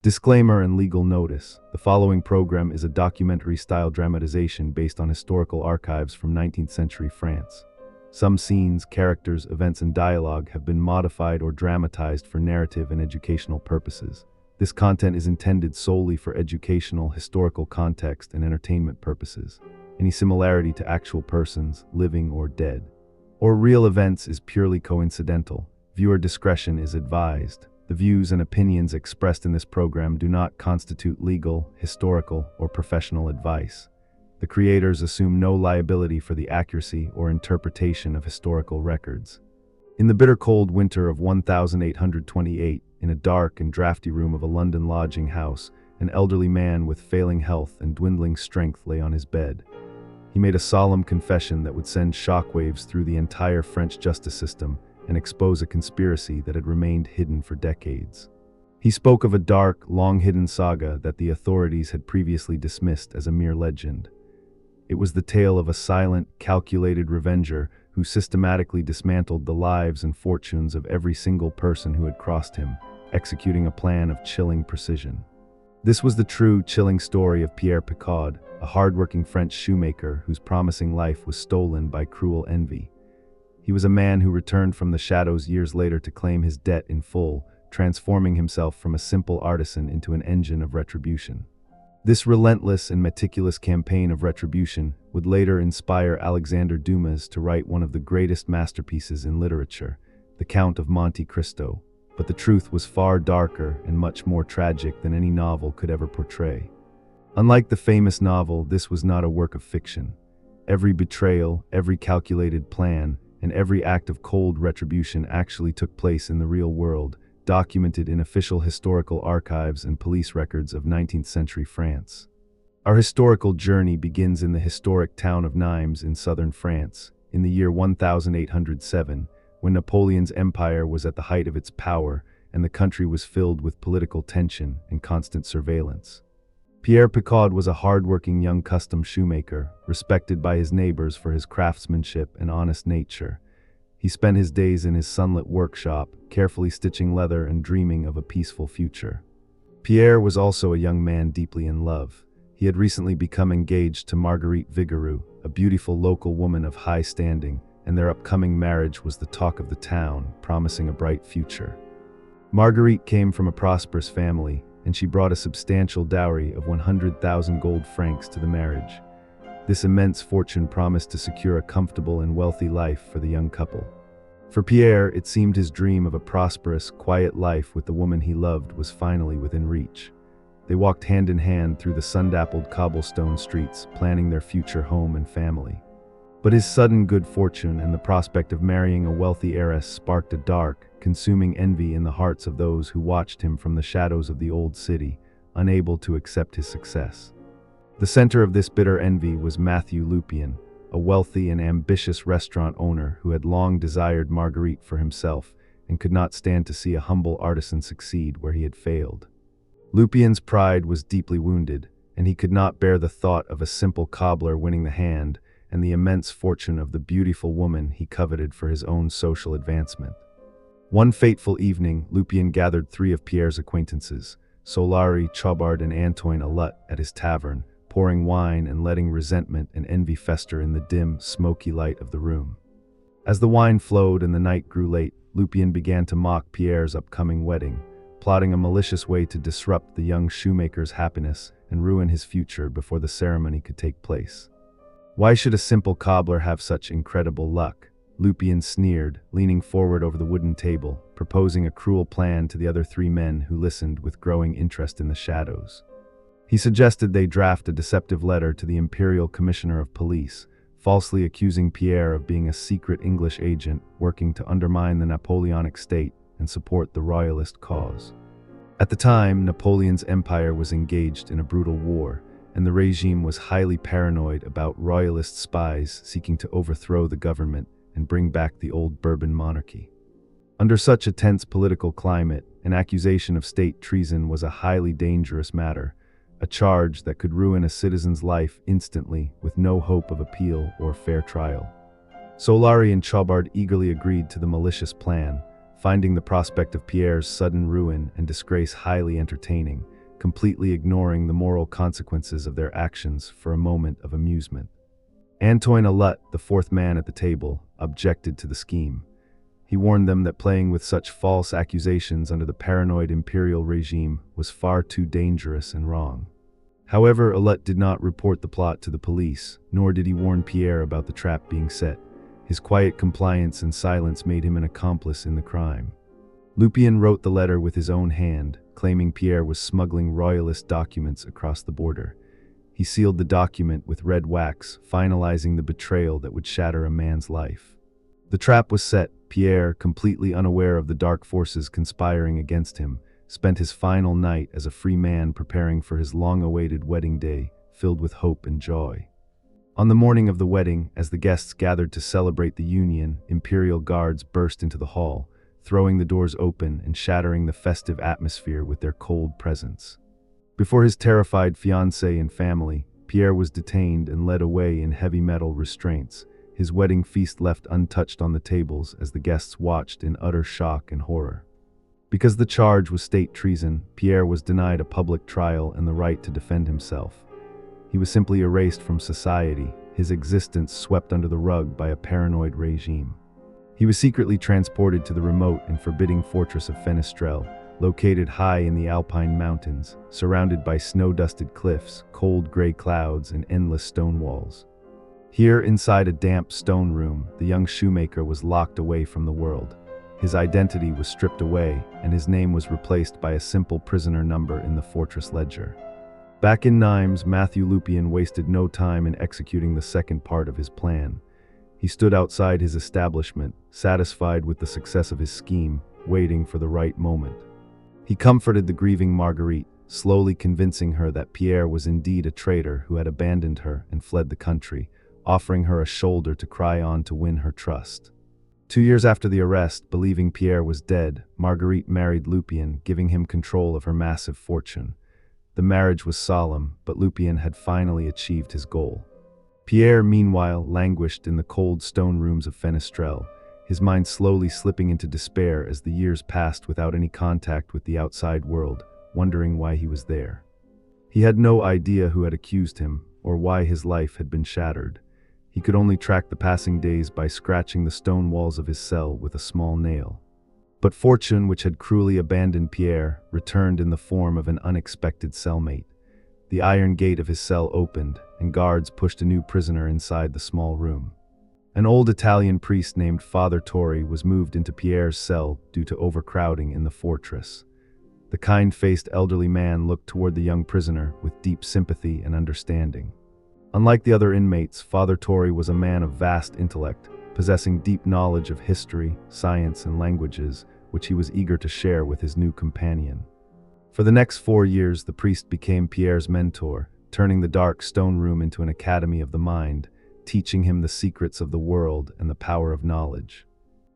Disclaimer and legal notice. The following program is a documentary-style dramatization based on historical archives from 19th century France. Some scenes, characters, events, and dialogue have been modified or dramatized for narrative and educational purposes. This content is intended solely for educational, historical context, and entertainment purposes. Any similarity to actual persons, living or dead, or real events is purely coincidental. Viewer discretion is advised. The views and opinions expressed in this program do not constitute legal, historical, or professional advice. The creators assume no liability for the accuracy or interpretation of historical records. In the bitter cold winter of 1828, in a dark and drafty room of a London lodging house, an elderly man with failing health and dwindling strength lay on his bed. He made a solemn confession that would send shockwaves through the entire French justice system and expose a conspiracy that had remained hidden for decades. He spoke of a dark, long-hidden saga that the authorities had previously dismissed as a mere legend. It was the tale of a silent, calculated revenger who systematically dismantled the lives and fortunes of every single person who had crossed him, executing a plan of chilling precision. This was the true, chilling story of Pierre Picaud, a hard-working French shoemaker whose promising life was stolen by cruel envy. He was a man who returned from the shadows years later to claim his debt in full, transforming himself from a simple artisan into an engine of retribution. This relentless and meticulous campaign of retribution would later inspire Alexandre Dumas to write one of the greatest masterpieces in literature, the Count of Monte Cristo. But the truth was far darker and much more tragic than any novel could ever portray. Unlike the famous novel, this was not a work of fiction. Every betrayal, every calculated plan, and every act of cold retribution actually took place in the real world, documented in official historical archives and police records of 19th century France. Our historical journey begins in the historic town of Nimes in southern France, in the year 1807, when Napoleon's empire was at the height of its power and the country was filled with political tension and constant surveillance. Pierre Picaud was a hard-working young custom shoemaker, respected by his neighbors for his craftsmanship and honest nature. He spent his days in his sunlit workshop, carefully stitching leather and dreaming of a peaceful future. Pierre was also a young man deeply in love. He had recently become engaged to Marguerite Vigouroux, a beautiful local woman of high standing, and their upcoming marriage was the talk of the town, promising a bright future. Marguerite came from a prosperous family, and she brought a substantial dowry of 100,000 gold francs to the marriage. This immense fortune promised to secure a comfortable and wealthy life for the young couple. For Pierre, it seemed his dream of a prosperous, quiet life with the woman he loved was finally within reach. They walked hand in hand through the sun-dappled cobblestone streets, planning their future home and family. But his sudden good fortune and the prospect of marrying a wealthy heiress sparked a dark, consuming envy in the hearts of those who watched him from the shadows of the old city, unable to accept his success. The center of this bitter envy was Mathieu Lupian, a wealthy and ambitious restaurant owner who had long desired Marguerite for himself and could not stand to see a humble artisan succeed where he had failed. Lupian's pride was deeply wounded, and he could not bear the thought of a simple cobbler winning the hand and the immense fortune of the beautiful woman he coveted for his own social advancement. One fateful evening, Lupian gathered 3 of Pierre's acquaintances, Solari, Chaubard, and Antoine Alut, at his tavern, pouring wine and letting resentment and envy fester in the dim, smoky light of the room. As the wine flowed and the night grew late, Lupian began to mock Pierre's upcoming wedding, plotting a malicious way to disrupt the young shoemaker's happiness and ruin his future before the ceremony could take place. Why should a simple cobbler have such incredible luck? Lupian sneered, leaning forward over the wooden table, proposing a cruel plan to the other 3 men who listened with growing interest in the shadows. He suggested they draft a deceptive letter to the Imperial Commissioner of Police, falsely accusing Pierre of being a secret English agent working to undermine the Napoleonic state and support the royalist cause. At the time, Napoleon's empire was engaged in a brutal war, and the regime was highly paranoid about royalist spies seeking to overthrow the government and bring back the old Bourbon monarchy. Under such a tense political climate, an accusation of state treason was a highly dangerous matter, a charge that could ruin a citizen's life instantly with no hope of appeal or fair trial. Solari and Chaubard eagerly agreed to the malicious plan, finding the prospect of Pierre's sudden ruin and disgrace highly entertaining, completely ignoring the moral consequences of their actions for a moment of amusement. Antoine Allut, the fourth man at the table, objected to the scheme. He warned them that playing with such false accusations under the paranoid imperial regime was far too dangerous and wrong. However, Allut did not report the plot to the police, nor did he warn Pierre about the trap being set. His quiet compliance and silence made him an accomplice in the crime. Lupian wrote the letter with his own hand, claiming Pierre was smuggling royalist documents across the border. He sealed the document with red wax, finalizing the betrayal that would shatter a man's life. The trap was set. Pierre, completely unaware of the dark forces conspiring against him, spent his final night as a free man preparing for his long-awaited wedding day, filled with hope and joy. On the morning of the wedding, as the guests gathered to celebrate the union, imperial guards burst into the hall, throwing the doors open and shattering the festive atmosphere with their cold presence. Before his terrified fiancée and family, Pierre was detained and led away in heavy metal restraints, his wedding feast left untouched on the tables as the guests watched in utter shock and horror. Because the charge was state treason, Pierre was denied a public trial and the right to defend himself. He was simply erased from society, his existence swept under the rug by a paranoid regime. He was secretly transported to the remote and forbidding fortress of Fenestrelle, located high in the Alpine mountains, surrounded by snow-dusted cliffs, cold gray clouds, and endless stone walls. Here, inside a damp stone room, the young shoemaker was locked away from the world. His identity was stripped away, and his name was replaced by a simple prisoner number in the fortress ledger. Back in Nimes, Mathieu Lupian wasted no time in executing the second part of his plan. He stood outside his establishment, satisfied with the success of his scheme, waiting for the right moment. He comforted the grieving Marguerite, slowly convincing her that Pierre was indeed a traitor who had abandoned her and fled the country, offering her a shoulder to cry on to win her trust. 2 years after the arrest, believing Pierre was dead, Marguerite married Lupian, giving him control of her massive fortune. The marriage was solemn, but Lupian had finally achieved his goal. Pierre, meanwhile, languished in the cold stone rooms of Fenestrelle, his mind slowly slipping into despair as the years passed without any contact with the outside world, wondering why he was there. He had no idea who had accused him, or why his life had been shattered. He could only track the passing days by scratching the stone walls of his cell with a small nail. But fortune, which had cruelly abandoned Pierre, returned in the form of an unexpected cellmate. The iron gate of his cell opened, and guards pushed a new prisoner inside the small room. An old Italian priest named Father Torri was moved into Pierre's cell due to overcrowding in the fortress. The kind-faced elderly man looked toward the young prisoner with deep sympathy and understanding. Unlike the other inmates, Father Torri was a man of vast intellect, possessing deep knowledge of history, science, and languages, which he was eager to share with his new companion. For the next 4 years, the priest became Pierre's mentor, turning the dark stone room into an academy of the mind, teaching him the secrets of the world and the power of knowledge.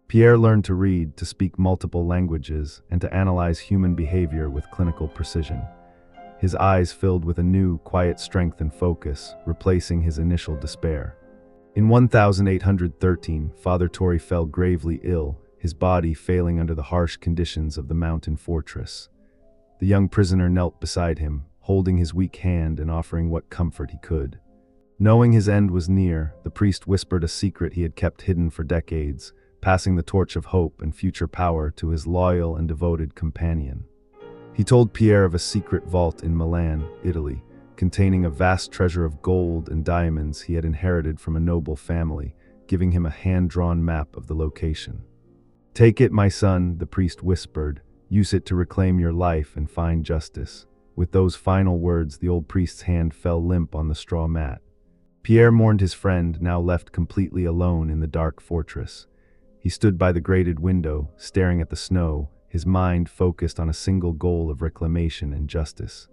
Pierre learned to read, to speak multiple languages, and to analyze human behavior with clinical precision. His eyes filled with a new, quiet strength and focus, replacing his initial despair. In 1813, Father Torri fell gravely ill, his body failing under the harsh conditions of the mountain fortress. The young prisoner knelt beside him, holding his weak hand and offering what comfort he could. Knowing his end was near, the priest whispered a secret he had kept hidden for decades, passing the torch of hope and future power to his loyal and devoted companion. He told Pierre of a secret vault in Milan, Italy, containing a vast treasure of gold and diamonds he had inherited from a noble family, giving him a hand-drawn map of the location. "Take it, my son," the priest whispered. "Use it to reclaim your life and find justice." With those final words, the old priest's hand fell limp on the straw mat. Pierre mourned his friend, now left completely alone in the dark fortress. He stood by the grated window, staring at the snow, his mind focused on a single goal of reclamation and justice.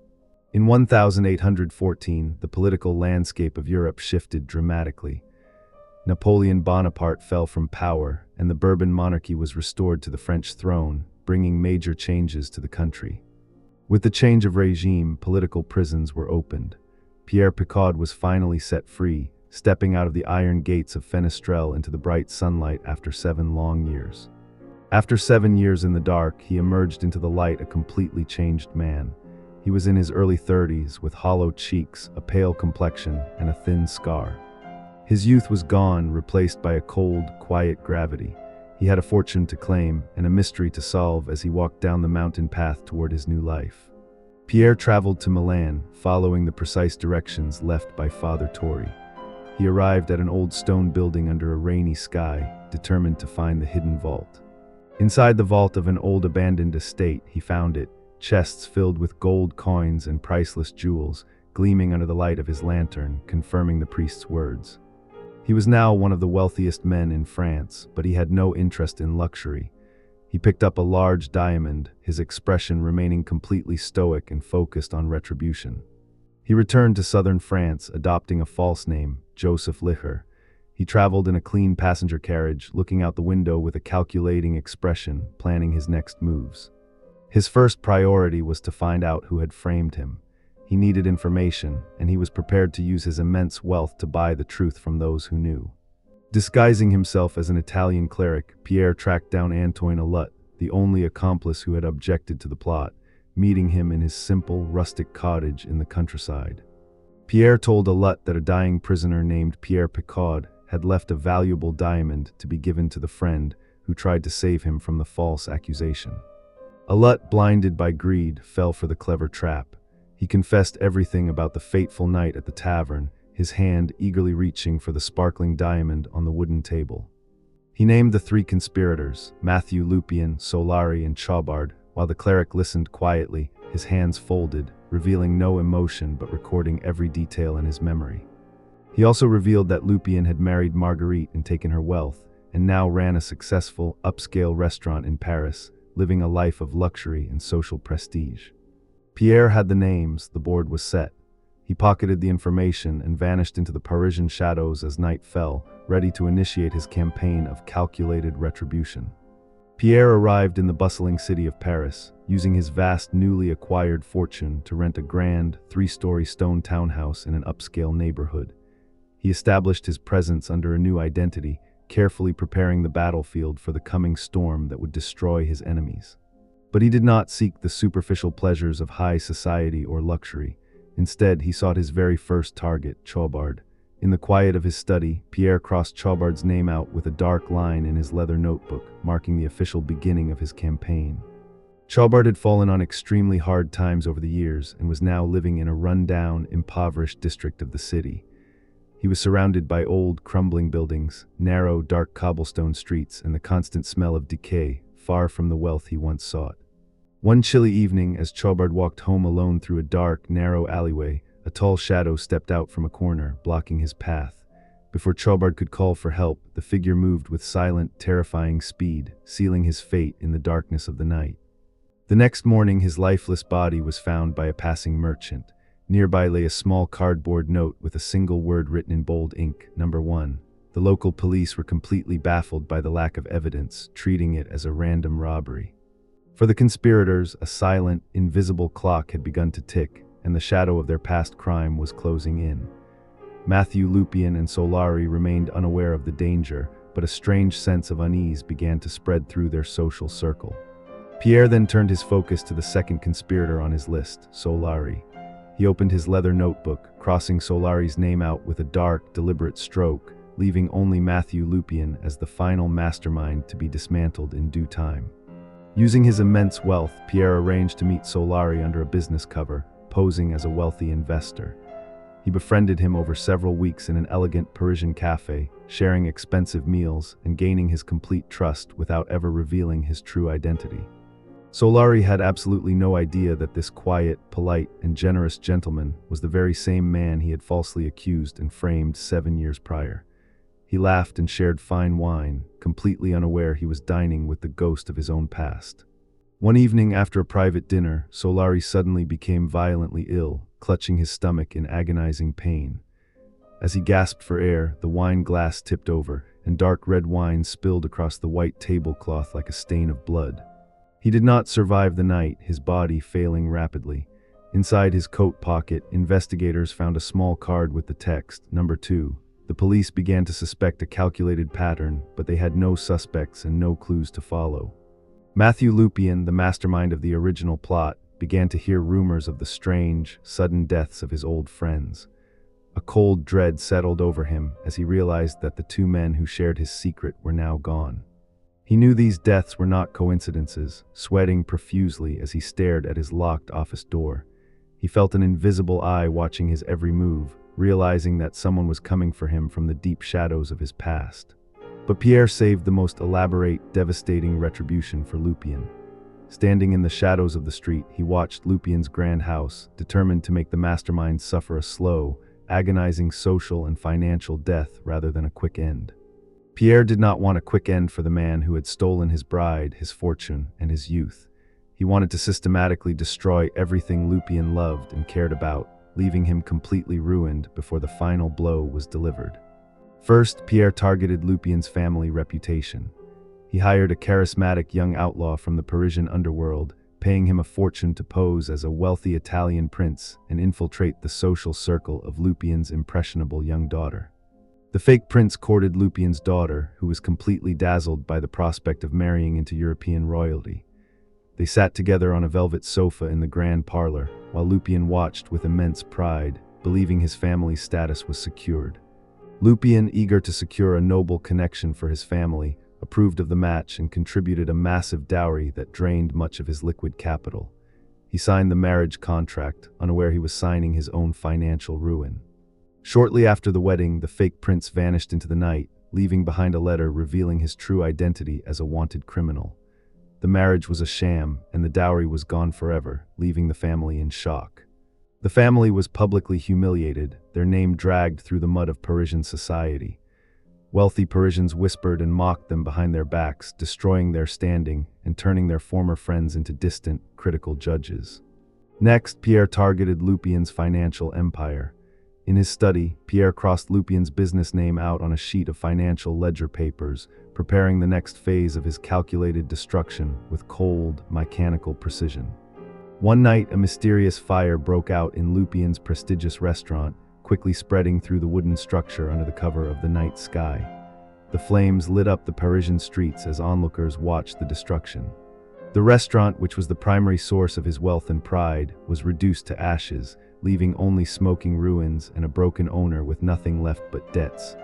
In 1814, the political landscape of Europe shifted dramatically. Napoleon Bonaparte fell from power, and the Bourbon monarchy was restored to the French throne, bringing major changes to the country. With the change of regime, political prisons were opened. Pierre Picaud was finally set free, stepping out of the iron gates of Fenestrelle into the bright sunlight after 7 long years. After 7 years in the dark, he emerged into the light a completely changed man. He was in his early 30s, with hollow cheeks, a pale complexion, and a thin scar. His youth was gone, replaced by a cold, quiet gravity. He had a fortune to claim and a mystery to solve as he walked down the mountain path toward his new life. Pierre traveled to Milan, following the precise directions left by Father Torri. He arrived at an old stone building under a rainy sky, determined to find the hidden vault. Inside the vault of an old abandoned estate, he found it, chests filled with gold coins and priceless jewels, gleaming under the light of his lantern, confirming the priest's words. He was now one of the wealthiest men in France, but he had no interest in luxury. He picked up a large diamond, his expression remaining completely stoic and focused on retribution. He returned to southern France, adopting a false name, Joseph Licher. He traveled in a clean passenger carriage, looking out the window with a calculating expression, planning his next moves. His first priority was to find out who had framed him. He needed information, and he was prepared to use his immense wealth to buy the truth from those who knew. Disguising himself as an Italian cleric, Pierre tracked down Antoine Allut, the only accomplice who had objected to the plot, meeting him in his simple, rustic cottage in the countryside. Pierre told Allut that a dying prisoner named Pierre Picaud had left a valuable diamond to be given to the friend who tried to save him from the false accusation. Allut, blinded by greed, fell for the clever trap. He confessed everything about the fateful night at the tavern, his hand eagerly reaching for the sparkling diamond on the wooden table. He named the 3 conspirators, Mathieu, Lupian, Solari, and Chaubard, while the cleric listened quietly, his hands folded, revealing no emotion but recording every detail in his memory. He also revealed that Lupian had married Marguerite and taken her wealth, and now ran a successful, upscale restaurant in Paris, living a life of luxury and social prestige. Pierre had the names, the board was set. He pocketed the information and vanished into the Parisian shadows as night fell, ready to initiate his campaign of calculated retribution. Pierre arrived in the bustling city of Paris, using his vast newly acquired fortune to rent a grand, 3-story stone townhouse in an upscale neighborhood. He established his presence under a new identity, carefully preparing the battlefield for the coming storm that would destroy his enemies. But he did not seek the superficial pleasures of high society or luxury. Instead, he sought his very first target, Chaubard. In the quiet of his study, Pierre crossed Chaubard's name out with a dark line in his leather notebook, marking the official beginning of his campaign. Chaubard had fallen on extremely hard times over the years and was now living in a run-down, impoverished district of the city. He was surrounded by old, crumbling buildings, narrow, dark cobblestone streets, and the constant smell of decay, far from the wealth he once sought. One chilly evening, as Chaubard walked home alone through a dark, narrow alleyway, a tall shadow stepped out from a corner, blocking his path. Before Chaubard could call for help, the figure moved with silent, terrifying speed, sealing his fate in the darkness of the night. The next morning, his lifeless body was found by a passing merchant. Nearby lay a small cardboard note with a single word written in bold ink, "Number 1. The local police were completely baffled by the lack of evidence, treating it as a random robbery. For the conspirators, a silent, invisible clock had begun to tick, and the shadow of their past crime was closing in. Mathieu, Lupian, and Solari remained unaware of the danger, but a strange sense of unease began to spread through their social circle. Pierre then turned his focus to the second conspirator on his list, Solari. He opened his leather notebook, crossing Solari's name out with a dark, deliberate stroke, leaving only Mathieu Lupian as the final mastermind to be dismantled in due time. Using his immense wealth, Pierre arranged to meet Solari under a business cover, posing as a wealthy investor. He befriended him over several weeks in an elegant Parisian cafe, sharing expensive meals and gaining his complete trust without ever revealing his true identity. Solari had absolutely no idea that this quiet, polite, and generous gentleman was the very same man he had falsely accused and framed 7 years prior. He laughed and shared fine wine, completely unaware he was dining with the ghost of his own past. One evening after a private dinner, Solari suddenly became violently ill, clutching his stomach in agonizing pain. As he gasped for air, the wine glass tipped over, and dark red wine spilled across the white tablecloth like a stain of blood. He did not survive the night, his body failing rapidly. Inside his coat pocket, investigators found a small card with the text, "Number 2. The police began to suspect a calculated pattern, but they had no suspects and no clues to follow. Mathieu Lupian, the mastermind of the original plot, began to hear rumors of the strange, sudden deaths of his old friends. A cold dread settled over him as he realized that the two men who shared his secret were now gone. He knew these deaths were not coincidences, sweating profusely as he stared at his locked office door. He felt an invisible eye watching his every move, realizing that someone was coming for him from the deep shadows of his past. But Pierre saved the most elaborate, devastating retribution for Lupian. Standing in the shadows of the street, he watched Lupian's grand house, determined to make the mastermind suffer a slow, agonizing social and financial death rather than a quick end. Pierre did not want a quick end for the man who had stolen his bride, his fortune, and his youth. He wanted to systematically destroy everything Lupian loved and cared about, leaving him completely ruined before the final blow was delivered. First, Pierre targeted Lupian's family reputation. He hired a charismatic young outlaw from the Parisian underworld, paying him a fortune to pose as a wealthy Italian prince and infiltrate the social circle of Lupian's impressionable young daughter. The fake prince courted Lupian's daughter, who was completely dazzled by the prospect of marrying into European royalty. They sat together on a velvet sofa in the grand parlor, while Lupian watched with immense pride, believing his family's status was secured. Lupian, eager to secure a noble connection for his family, approved of the match and contributed a massive dowry that drained much of his liquid capital. He signed the marriage contract, unaware he was signing his own financial ruin. Shortly after the wedding, the fake prince vanished into the night, leaving behind a letter revealing his true identity as a wanted criminal. The marriage was a sham, and the dowry was gone forever, leaving the family in shock. The family was publicly humiliated, their name dragged through the mud of Parisian society. Wealthy Parisians whispered and mocked them behind their backs, destroying their standing and turning their former friends into distant, critical judges. Next, Pierre targeted Lupian's financial empire. In his study, Pierre crossed Lupian's business name out on a sheet of financial ledger papers, preparing the next phase of his calculated destruction with cold, mechanical precision. One night, a mysterious fire broke out in Lupian's prestigious restaurant, quickly spreading through the wooden structure under the cover of the night sky. The flames lit up the Parisian streets as onlookers watched the destruction. The restaurant, which was the primary source of his wealth and pride, was reduced to ashes, leaving only smoking ruins and a broken owner with nothing left but debts.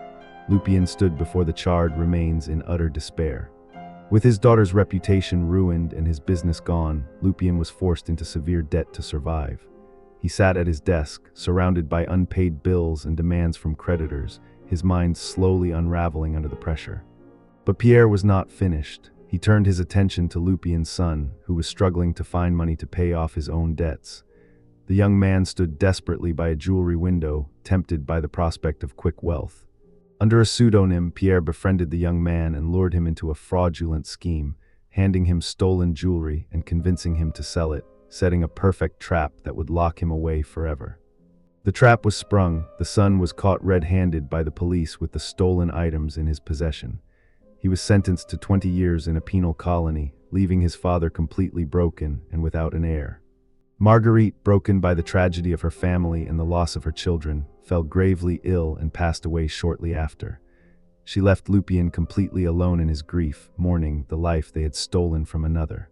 Lupian stood before the charred remains in utter despair. With his daughter's reputation ruined and his business gone, Lupian was forced into severe debt to survive. He sat at his desk, surrounded by unpaid bills and demands from creditors, his mind slowly unraveling under the pressure. But Pierre was not finished. He turned his attention to Lupian's son, who was struggling to find money to pay off his own debts. The young man stood desperately by a jewelry window, tempted by the prospect of quick wealth. Under a pseudonym, Pierre befriended the young man and lured him into a fraudulent scheme, handing him stolen jewelry and convincing him to sell it, setting a perfect trap that would lock him away forever. The trap was sprung. The son was caught red-handed by the police with the stolen items in his possession. He was sentenced to 20 years in a penal colony, leaving his father completely broken and without an heir. Marguerite, broken by the tragedy of her family and the loss of her children, fell gravely ill and passed away shortly after. She left Lupian completely alone in his grief, mourning the life they had stolen from another.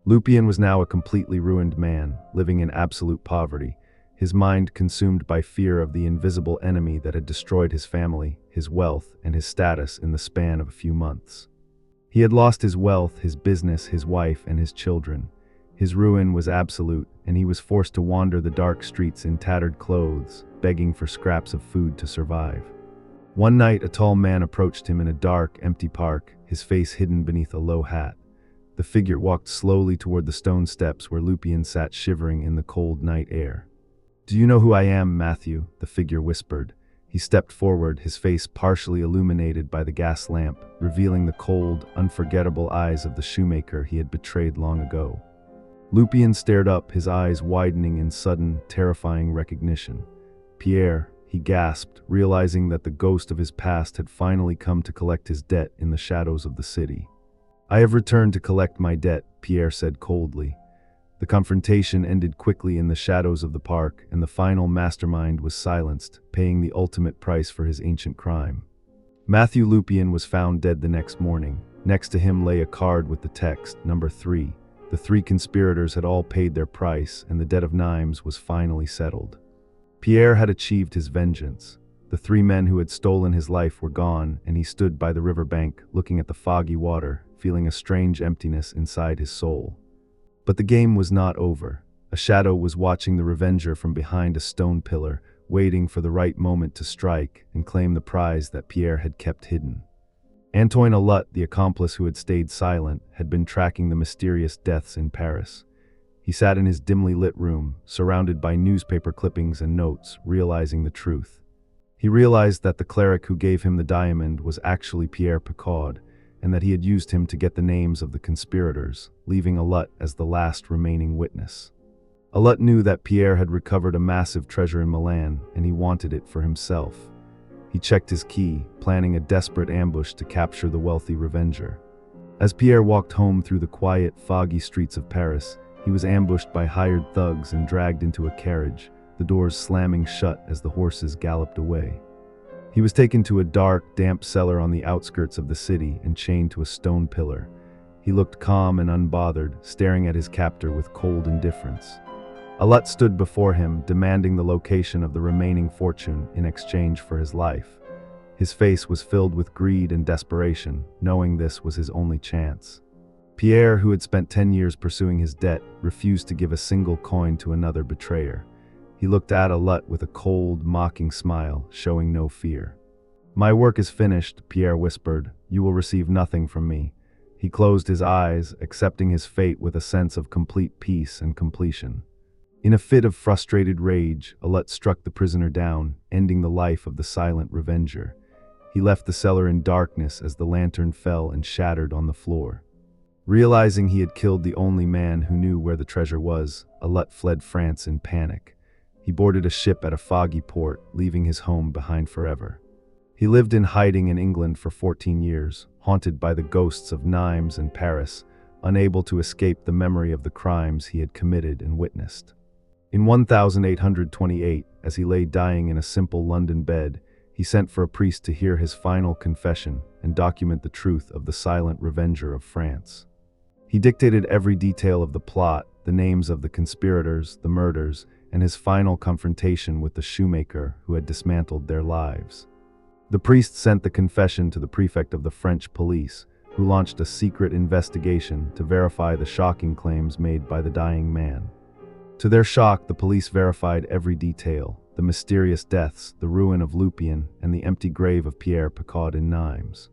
Lupian was now a completely ruined man, living in absolute poverty, his mind consumed by fear of the invisible enemy that had destroyed his family, his wealth, and his status in the span of a few months. He had lost his wealth, his business, his wife, and his children. His ruin was absolute, and he was forced to wander the dark streets in tattered clothes, begging for scraps of food to survive. One night, a tall man approached him in a dark, empty park, his face hidden beneath a low hat. The figure walked slowly toward the stone steps where Lupian sat shivering in the cold night air. "Do you know who I am, Mathieu?" the figure whispered. He stepped forward, his face partially illuminated by the gas lamp, revealing the cold, unforgettable eyes of the shoemaker he had betrayed long ago. Lupian stared up, his eyes widening in sudden, terrifying recognition. "Pierre," he gasped, realizing that the ghost of his past had finally come to collect his debt in the shadows of the city. "I have returned to collect my debt," Pierre said coldly. The confrontation ended quickly in the shadows of the park, and the final mastermind was silenced, paying the ultimate price for his ancient crime. Mathieu Lupian was found dead the next morning. Next to him lay a card with the text, number 3. The 3 conspirators had all paid their price, and the debt of Nimes was finally settled. Pierre had achieved his vengeance. The 3 men who had stolen his life were gone, and he stood by the river bank, looking at the foggy water, feeling a strange emptiness inside his soul. But the game was not over. A shadow was watching the revenger from behind a stone pillar, waiting for the right moment to strike and claim the prize that Pierre had kept hidden. Antoine Allut, the accomplice who had stayed silent, had been tracking the mysterious deaths in Paris. He sat in his dimly lit room, surrounded by newspaper clippings and notes, realizing the truth. He realized that the cleric who gave him the diamond was actually Pierre Picaud, and that he had used him to get the names of the conspirators, leaving Allut as the last remaining witness. Allut knew that Pierre had recovered a massive treasure in Milan, and he wanted it for himself. He checked his key, planning a desperate ambush to capture the wealthy revenger. As Pierre walked home through the quiet, foggy streets of Paris, he was ambushed by hired thugs and dragged into a carriage, the doors slamming shut as the horses galloped away. He was taken to a dark, damp cellar on the outskirts of the city and chained to a stone pillar. He looked calm and unbothered, staring at his captor with cold indifference. Allut stood before him, demanding the location of the remaining fortune in exchange for his life. His face was filled with greed and desperation, knowing this was his only chance. Pierre, who had spent 10 years pursuing his debt, refused to give a single coin to another betrayer. He looked at Allut with a cold, mocking smile, showing no fear. "My work is finished," Pierre whispered. "You will receive nothing from me." He closed his eyes, accepting his fate with a sense of complete peace and completion. In a fit of frustrated rage, Allut struck the prisoner down, ending the life of the silent revenger. He left the cellar in darkness as the lantern fell and shattered on the floor. Realizing he had killed the only man who knew where the treasure was, Allut fled France in panic. He boarded a ship at a foggy port, leaving his home behind forever. He lived in hiding in England for 14 years, haunted by the ghosts of Nimes and Paris, unable to escape the memory of the crimes he had committed and witnessed. In 1828, as he lay dying in a simple London bed, he sent for a priest to hear his final confession and document the truth of the silent revenger of France. He dictated every detail of the plot, the names of the conspirators, the murders, and his final confrontation with the shoemaker who had dismantled their lives. The priest sent the confession to the prefect of the French police, who launched a secret investigation to verify the shocking claims made by the dying man. To their shock, the police verified every detail: the mysterious deaths, the ruin of Lupian, and the empty grave of Pierre Picaud in Nimes.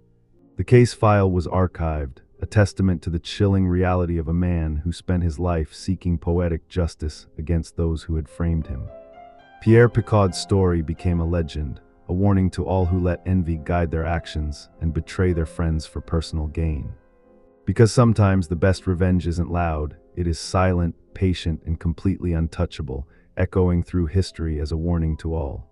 The case file was archived, a testament to the chilling reality of a man who spent his life seeking poetic justice against those who had framed him. Pierre Picaud's story became a legend, a warning to all who let envy guide their actions and betray their friends for personal gain. Because sometimes the best revenge isn't loud, it is silent, patient, and completely untouchable, echoing through history as a warning to all.